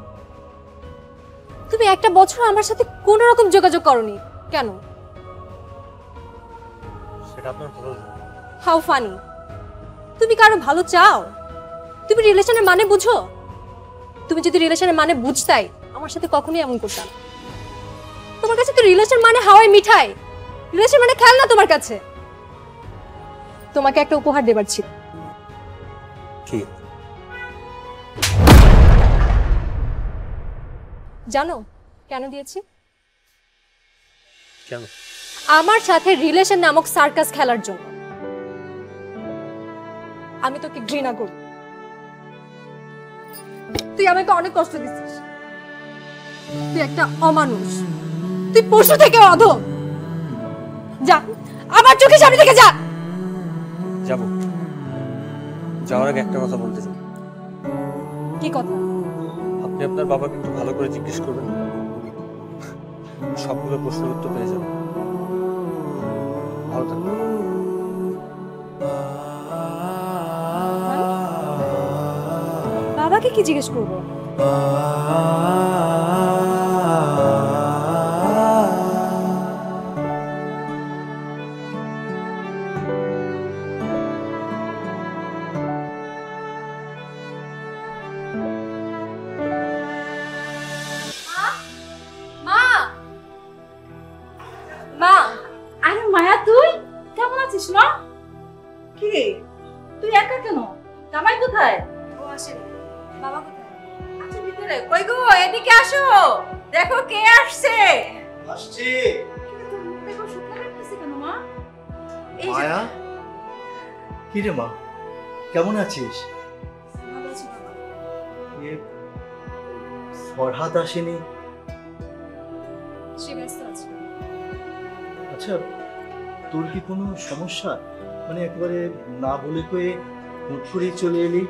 তুমি একটা বছর আমার সাথে কোনো রকম যোগাযোগ করনি কেন? সেটা আপনার ভুল। How funny! তুমি কারো ভালো চাও? তুমি রিলেশনের মানে বুঝো? তুমি যদি রিলেশনের মানে বুঝতাই আমার সাথে কখনোই এমন করতে না। তোমার কাছে তো রিলেশন মানে হাওয়াই মিঠাই, রিলেশন মানে খেলনা তোমার কাছে। তোমাকে একটা উপহার দেবার ছিল। কি? জানো কেন দিয়েছি? কেন? আমার সাথে রিলেশন নামক সার্কাস খেলার জন্য। আমি তোকে ঘৃণা করি, তুই আমাকে অনেক কষ্ট দিচ্ছিস। তুই একটা অমানুষ, তুই পশু থেকে অধম। যা, আমার চোখের সামনে থেকে যা। যাব, যাওয়ার আগে একটা কথা বলতে চাই। কি কথা? আপনি আপনার বাবাকে একটু ভালো করে জিজ্ঞেস করবেন, সবগুলো প্রশ্নের উত্তর পেয়ে যাবেন। ভালো থাকবেন। বাবাকে কি জিজ্ঞেস করবো? মায়া, তুই কেমন আছিস মা? কি রে, তুই একা কেন? জামাই কোথায়? ও আসেনি। বাবা কোথায়? আচ্ছা, ভিতরে। কই গো, এদিকে আসো, দেখো কে আসছে। আসছি। দেখো শুকনো লাগতেছে কেন মা? এই যে মায়া, কি রে মা, কেমন আছিস? ভালো আছি বাবা। ফরহাদ আসেনি? সে ব্যস্ত আছে। আচ্ছা, তোর কি কোনো সমস্যা? মানে একেবারে না বলে কয়ে হুট করে চলে এলি?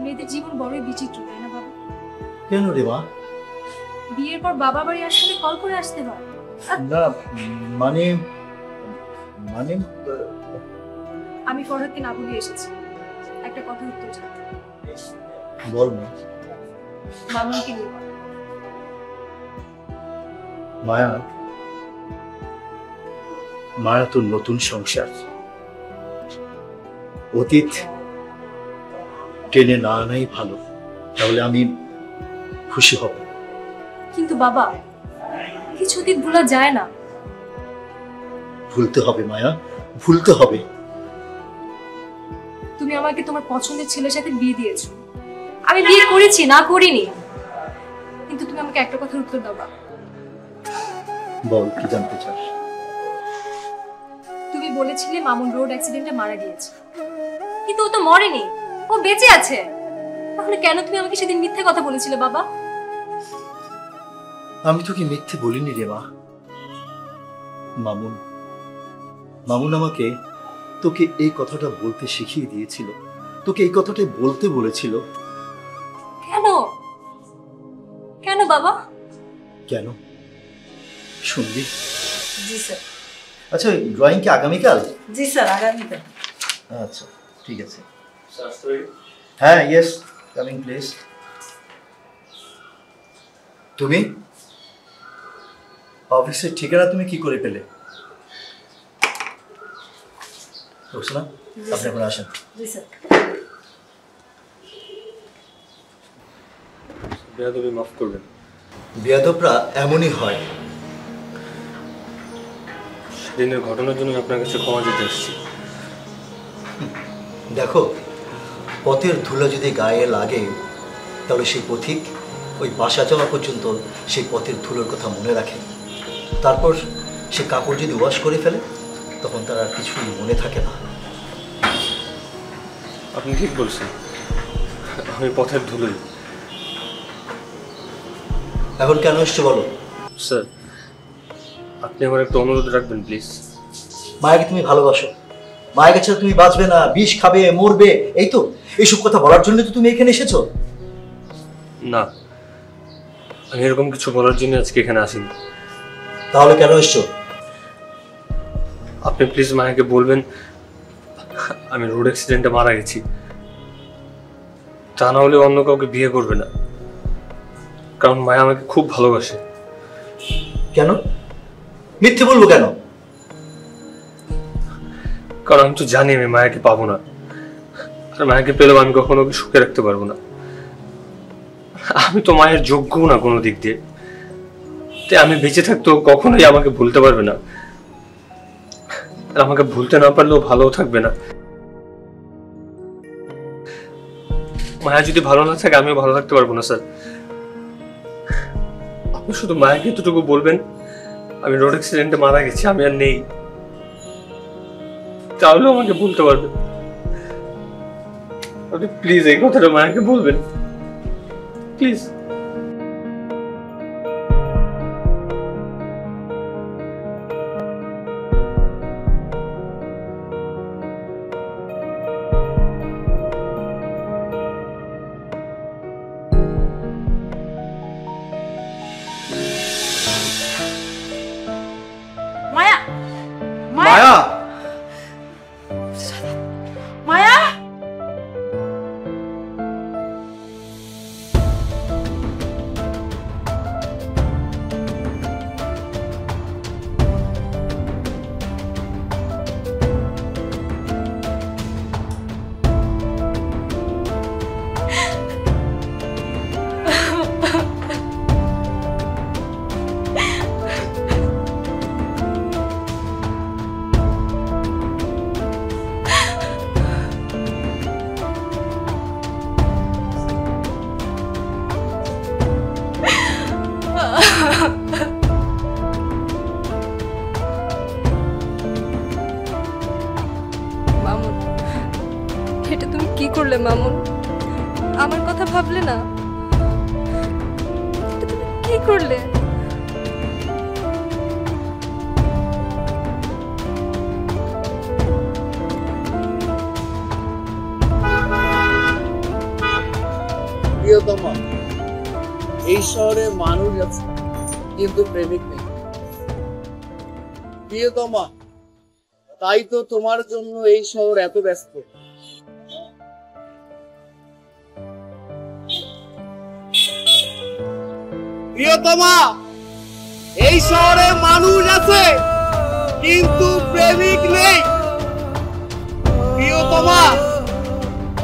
মেয়েদের জীবন বড়ই বিচিত্র, তাই না বাবা? কেন রে মা? বিয়ের পর বাবা বাড়ি আসলে কল করে আসতে হয়। না মানে মানে আমি ফরহাদকে না বলে এসেছি একটা কথা উত্তর চাইতে। বল না। মামুনকে নিয়ে বল। মায়া, মায়া তোর নতুন সংসার, অতীত টেনে না আনাই ভালো, তাহলে আমি খুশি হব। কিন্তু বাবা, কিছু অতীত ভোলা যায় না। ভুলতে হবে মায়া, ভুলতে হবে। তুমি আমাকে তোমার পছন্দের ছেলের সাথে বিয়ে দিয়েছো, আমি বিয়ে করেছি, না করিনি। কিন্তু তুমি আমাকে একটা কথার উত্তর দাও বাবা। বল, কি জানতে চাস? তুমি বলেছিলে মামুন রোড অ্যাক্সিডেন্টে মারা গিয়েছে, কিন্তু ও তো মরেনি, ও বেঁচে আছে। তাহলে কেন তুমি আমাকে সেদিন মিথ্যে কথা বলেছিলে বাবা? আমি তোকে মিথ্যে বলিনি রে মা। মামুন মামুন আমাকে তোকে এই কথাটা বলতে শিখিয়ে দিয়েছিল, তোকে এই কথাটাই বলতে বলেছিল। কেন কেন বাবা? কেন শুনবি? জি স্যার। আচ্ছা, ড্রয়িং কি আগামীকাল? জি স্যার, আগামীকাল। আচ্ছা ঠিক আছে। হ্যাঁ, ইয়েস, কামিং প্লিজ। তুমি অফিসের ঠিকানা তুমি কি করে পেলে? রোকসানা, আপনি এখন আসেন। জি স্যার। বেয়াদবি মাফ করবেন। বেয়াদবরা এমনই হয়। সেদিনের ঘটনার জন্য আপনার কাছে ক্ষমা চেতে এসেছি। দেখো, পথের ধুলো যদি গায়ে লাগে তাহলে সেই পথিক ওই বাসা যাওয়া পর্যন্ত সেই পথের ধুলোর কথা মনে রাখে। তারপর সে কাপড় যদি ওয়াশ করে ফেলে তখন তার আর কিছুই মনে থাকে না। আপনি ঠিক বলছেন, আমি পথের ধুলোই। এখন কেন এসছো বলো? স্যার, আপনি আমার একটা অনুরোধ রাখবেন প্লিজ। মায়াকে তুমি ভালোবাসো, মায়ের কাছে তুমি বাঁচবে না, বিষ খাবে, মরবে, এই তো এইসব কথা বলার জন্য তো তুমি এখানে এসেছো? না, আমি এরকম কিছু বলার জন্য আজকে এখানে আসিনি। তাহলে কেন এসছো? আপনি প্লিজ মায়াকে বলবেন আমি রোড অ্যাক্সিডেন্টে মারা গেছি, তা না হলে অন্য কাউকে বিয়ে করবে না, কারণ মায়া আমাকে খুব ভালোবাসে। কেন মিথ্যে বলবো কেন? কারণ আমি তো জানি আমি মায়াকে পাবো না, আর মায়াকে পেলেও আমি কখনো ওকে সুখে রাখতে পারবো না। আমি তো মায়ের যোগ্য না কোনো দিক দিয়ে, তাই আমি বেঁচে থাকতেও কখনোই আমাকে ভুলতে পারবে না, আর আমাকে ভুলতে না পারলেও ভালো থাকবে না। মায়া যদি ভালো না থাকে আমিও ভালো থাকতে পারবো না স্যার। আপনি শুধু মায়াকে এতটুকু বলবেন আমি রোড অ্যাক্সিডেন্টে মারা গেছি, আমি আর নেই, তাহলেও আমাকে বলতে পারবেন। আপনি প্লিজ এই কথাটা মায়াকে বলবেন, প্লিজ। মায়া মায়া মায়া মামুন, এটা তুমি কি করলে মামুন? আমার কথা ভাবলে না? এটা তুমি কি করলে? প্রিয়তমা, এই শহরে মানুষ আছে কিন্তু প্রেমিক নেই। প্রিয়তমা, তাই তো তোমার জন্য এই শহর এত ব্যস্ত। প্রিয়তমা, এই শহরে মানুষ আছে কিন্তু প্রেমিক নেই। প্রিয়তমা,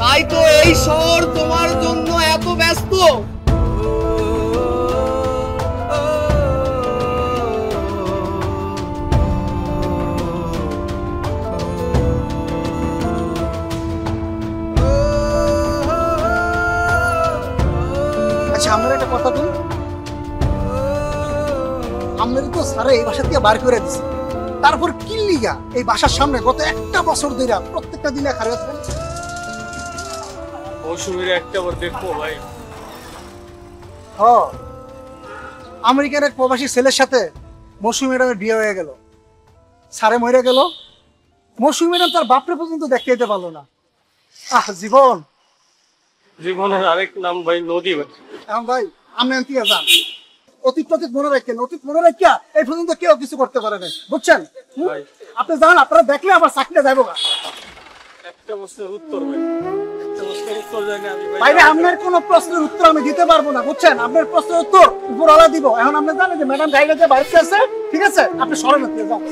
তাই তো এই শহর তোমার জন্য এত ব্যস্ত। আচ্ছা, আমরা একটা কথা বলি, আমরা তো স্যারে এই বাসা থেকে বার করে দিছি, তারপর কি লিগা এই বাসার সামনে গত একটা বছর ধরে প্রত্যেকটা দিনে খারাপ হচ্ছে? মৌসুমীর একটা বার দেখবো ভাই। আমেরিকার এক প্রবাসী ছেলের সাথে মৌসুমী ম্যাডামের বিয়ে হয়ে গেল, স্যারে মরে গেল, মৌসুমী ম্যাডাম তার বাপরে পর্যন্ত দেখতে যেতে পারলো না। জীবন, জীবনের আরেক নাম ভাই নদী। ভাই এখন ভাই আপনি কি যান, অতীত প্রতীত মনে রাখেন, অতীত মনে রাখিয়া এই পর্যন্ত কেউ কিছু করতে পারে না, বুঝছেন? আপনি যান, আপনারা দেখলে আবার চাকরিটা যাবো গা। একটা প্রশ্নের উত্তর ভাই, একটা প্রশ্নের উত্তর জানি আমি ভাই। বাইরে আপনার কোন প্রশ্নের উত্তর আমি দিতে পারবো না, বুঝছেন? আপনার প্রশ্নের উত্তর উপরওয়ালা দিব। এখন আপনি জানেন যে ম্যাডাম গাইডে বাড়িতে আছে, ঠিক আছে? আপনি সরেন, যান,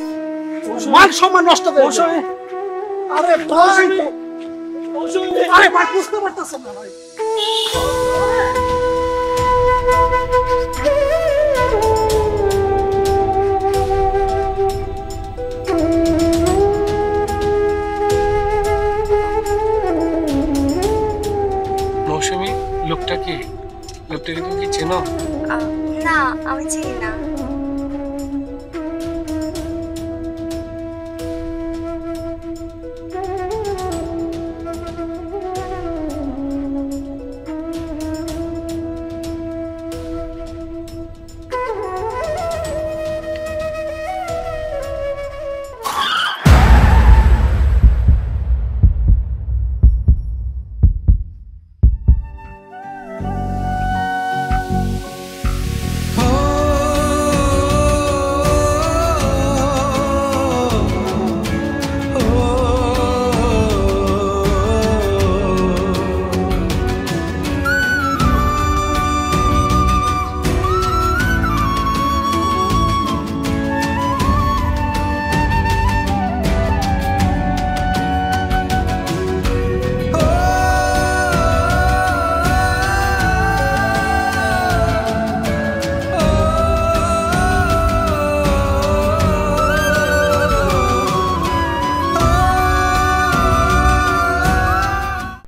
মান সম্মান নষ্ট করে। আরে ভাই, আরে ভাই বুঝতে পারতেছেন না ভাই। মৌসুমী, লোকটা কি তুমি কি চেনো?